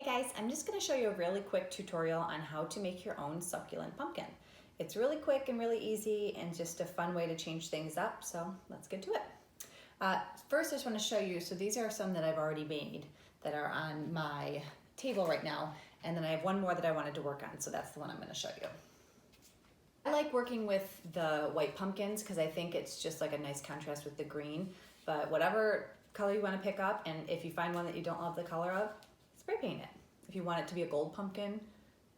guys, I'm just going to show you a really quick tutorial on how to make your own succulent pumpkin. It's really quick and really easy and just a fun way to change things up, so let's get to it. First I just want to show you, so these are some that I've already made that are on my table right now, and then I have one more that I wanted to work on, so that's the one I'm going to show you. I like working with the white pumpkins because I think it's just like a nice contrast with the green, but whatever color you want to pick up, and if you find one that you don't love the color of, spray paint it. If you want it to be a gold pumpkin,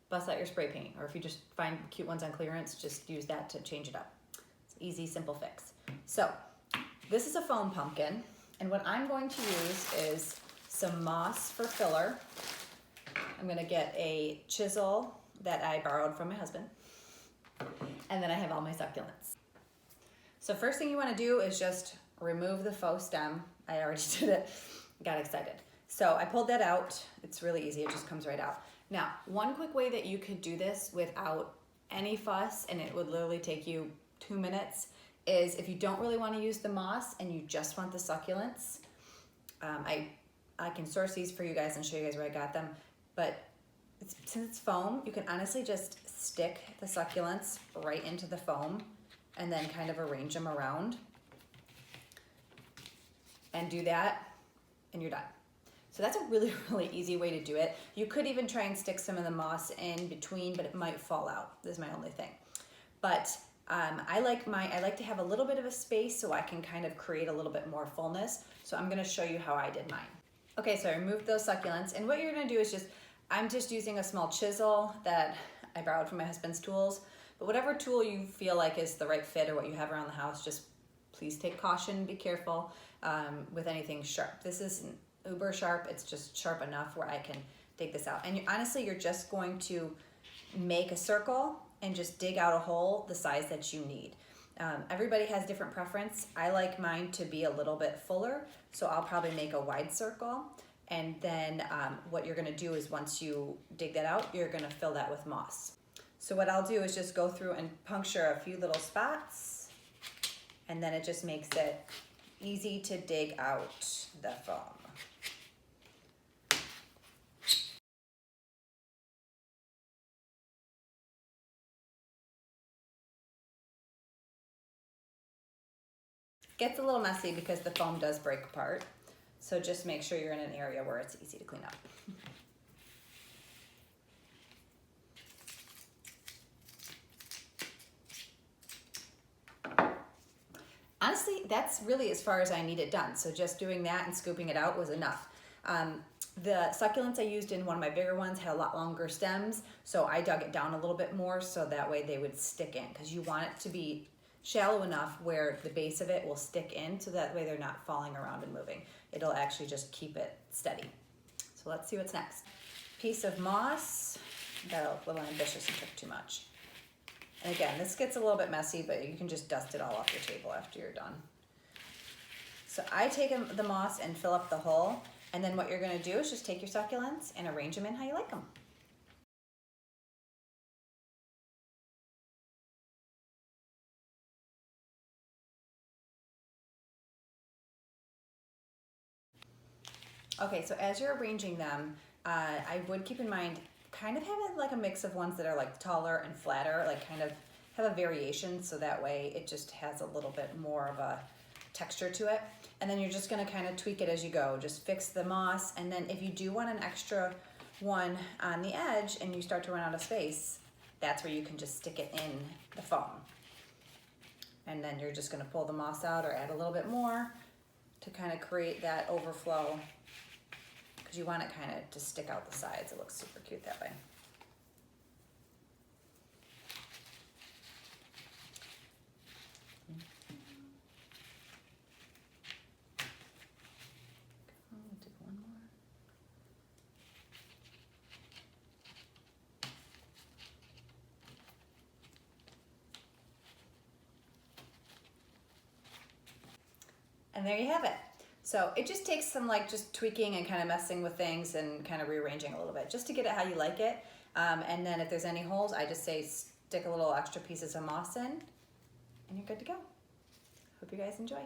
bust out your spray paint, or if you just find cute ones on clearance, just use that to change it up. It's an easy, simple fix. So this is a foam pumpkin, and what I'm going to use is some moss for filler. I'm gonna get a chisel that I borrowed from my husband, and then I have all my succulents. So first thing you wanna do is just remove the faux stem. I already did it, got excited. So I pulled that out. It's really easy, it just comes right out. Now, one quick way that you could do this without any fuss, and it would literally take you 2 minutes, is if you don't really want to use the moss and you just want the succulents. I can source these for you guys and show you guys where I got them, but since it's foam, you can honestly just stick the succulents right into the foam and then kind of arrange them around and do that, and you're done. So that's a really, really easy way to do it. You could even try and stick some of the moss in between, but it might fall out. This is my only thing. But I like to have a little bit of a space so I can kind of create a little bit more fullness. So I'm gonna show you how I did mine. Okay, so I removed those succulents, and what you're gonna do is I'm just using a small chisel that I borrowed from my husband's tools, but whatever tool you feel like is the right fit or what you have around the house, just please take caution, be careful with anything sharp. This isn't uber sharp, it's just sharp enough where I can dig this out. And honestly, you're just going to make a circle and just dig out a hole the size that you need. Everybody has different preference. I like mine to be a little bit fuller, so I'll probably make a wide circle. And then what you're gonna do is once you dig that out, you're gonna fill that with moss. So what I'll do is just go through and puncture a few little spots, and then it just makes it easy to dig out the foam. Gets a little messy because the foam does break apart, so just make sure you're in an area where it's easy to clean up. Honestly, that's really as far as I need it done, so just doing that and scooping it out was enough. The succulents I used in one of my bigger ones had a lot longer stems, so I dug it down a little bit more so that way they would stick in, because you want it to be shallow enough where the base of it will stick in, so that way they're not falling around and moving. It'll actually just keep it steady. So let's see what's next. Piece of moss. Got a little ambitious and took too much. And again, this gets a little bit messy, but you can just dust it all off your table after you're done. So I take the moss and fill up the hole, and then what you're gonna do is just take your succulents and arrange them in how you like them. Okay, so as you're arranging them, I would keep in mind kind of having like a mix of ones that are like taller and flatter, like kind of have a variation, so that way it just has a little bit more of a texture to it. And then you're just gonna kind of tweak it as you go. Just fix the moss, and then if you do want an extra one on the edge and you start to run out of space, that's where you can just stick it in the foam. And then you're just gonna pull the moss out or add a little bit more to kind of create that overflow, because you want it kind of to stick out the sides. It looks super cute that way. Do one more. And there you have it. So it just takes some just tweaking and kind of messing with things and kind of rearranging a little bit just to get it how you like it. And then if there's any holes, I just say stick a little extra pieces of moss in and you're good to go. Hope you guys enjoy.